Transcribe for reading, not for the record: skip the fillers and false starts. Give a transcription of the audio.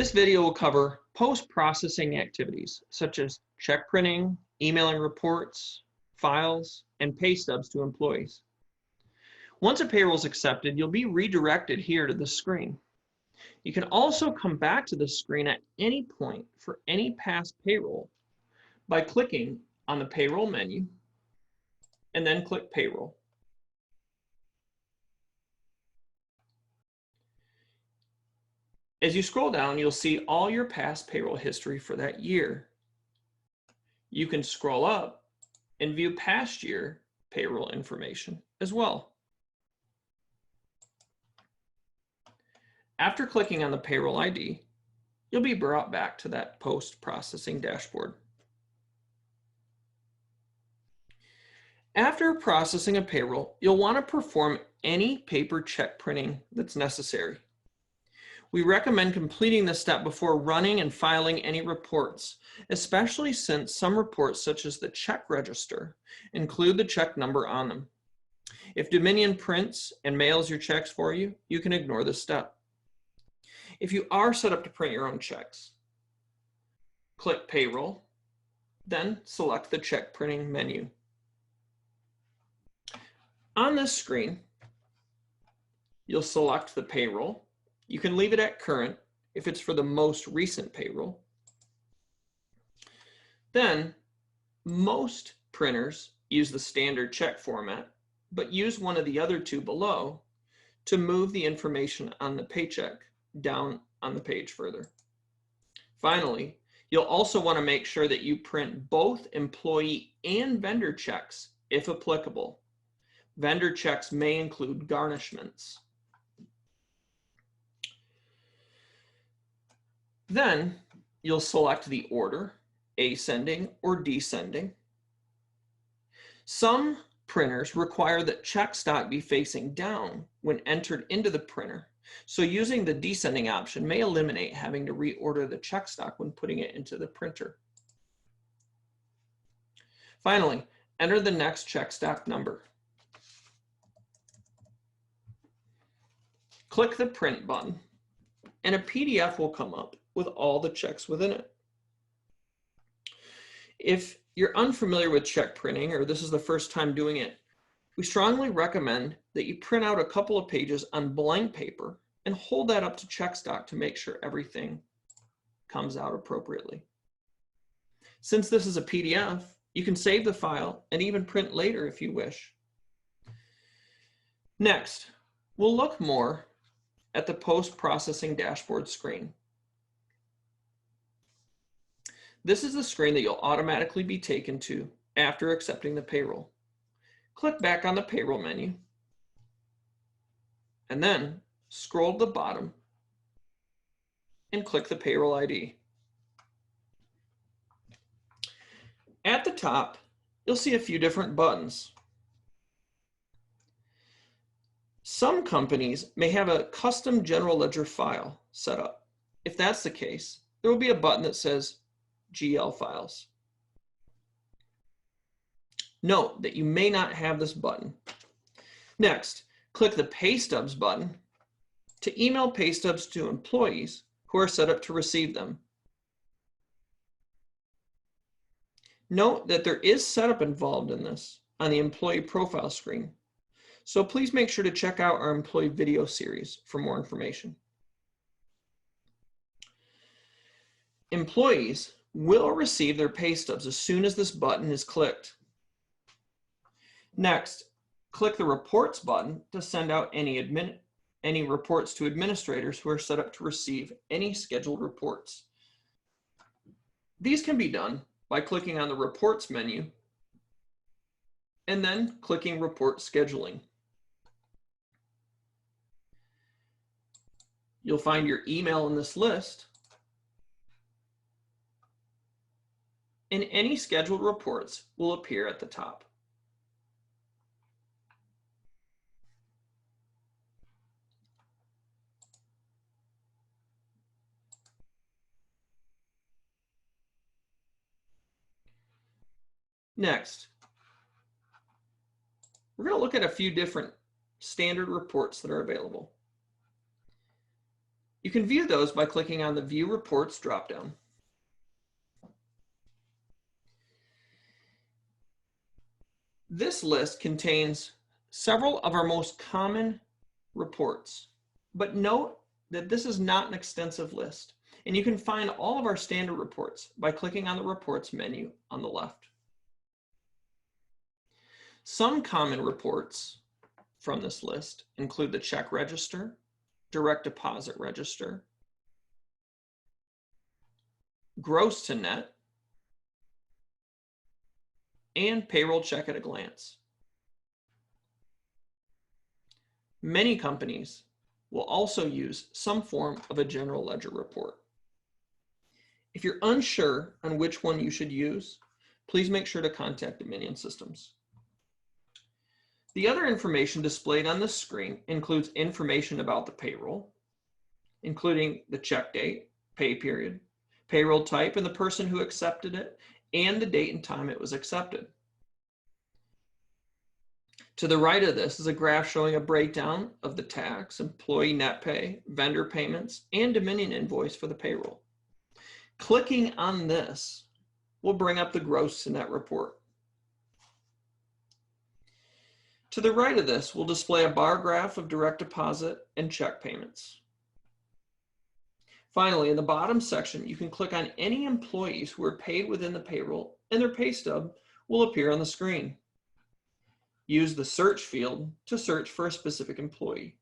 This video will cover post-processing activities such as check printing, emailing reports, files, and pay stubs to employees. Once a payroll is accepted, you'll be redirected here to this screen. You can also come back to this screen at any point for any past payroll by clicking on the Payroll menu and then click Payroll. As you scroll down, you'll see all your past payroll history for that year. You can scroll up and view past year payroll information as well. After clicking on the payroll ID, you'll be brought back to that post-processing dashboard. After processing a payroll, you'll want to perform any paper check printing that's necessary. We recommend completing this step before running and filing any reports, especially since some reports, such as the check register, include the check number on them. If Dominion prints and mails your checks for you, you can ignore this step. If you are set up to print your own checks, click Payroll, then select the check printing menu. On this screen, you'll select the payroll. You can leave it at current if it's for the most recent payroll. Then, most printers use the standard check format, but use one of the other two below to move the information on the paycheck down on the page further. Finally, you'll also want to make sure that you print both employee and vendor checks if applicable. Vendor checks may include garnishments. Then you'll select the order, ascending or descending. Some printers require that check stock be facing down when entered into the printer, so using the descending option may eliminate having to reorder the check stock when putting it into the printer. Finally, enter the next check stock number. Click the print button, and a PDF will come up with all the checks within it. If you're unfamiliar with check printing, or this is the first time doing it, we strongly recommend that you print out a couple of pages on blank paper and hold that up to check stock to make sure everything comes out appropriately. Since this is a PDF, you can save the file and even print later if you wish. Next, we'll look more at the post-processing dashboard screen. This is the screen that you'll automatically be taken to after accepting the payroll. Click back on the payroll menu and then scroll to the bottom and click the payroll ID. At the top, you'll see a few different buttons. Some companies may have a custom general ledger file set up. If that's the case, there will be a button that says GL files. Note that you may not have this button. Next, click the Pay Stubs button to email pay stubs to employees who are set up to receive them. Note that there is setup involved in this on the employee profile screen, so please make sure to check out our employee video series for more information. Employees will receive their pay stubs as soon as this button is clicked. Next, click the Reports button to send out any reports to administrators who are set up to receive any scheduled reports. These can be done by clicking on the Reports menu and then clicking Report Scheduling. You'll find your email in this list, and any scheduled reports will appear at the top. Next, we're going to look at a few different standard reports that are available. You can view those by clicking on the View Reports dropdown. This list contains several of our most common reports, but note that this is not an extensive list, and you can find all of our standard reports by clicking on the Reports menu on the left. Some common reports from this list include the check register, direct deposit register, gross to net, and payroll check at a glance. Many companies will also use some form of a general ledger report. If you're unsure on which one you should use, please make sure to contact Dominion Systems. The other information displayed on this screen includes information about the payroll, including the check date, pay period, payroll type, and the person who accepted it, and the date and time it was accepted. To the right of this is a graph showing a breakdown of the tax, employee net pay, vendor payments, and Dominion invoice for the payroll. Clicking on this will bring up the gross to net report. To the right of this will display a bar graph of direct deposit and check payments. Finally, in the bottom section, you can click on any employees who are paid within the payroll, and their pay stub will appear on the screen. Use the search field to search for a specific employee.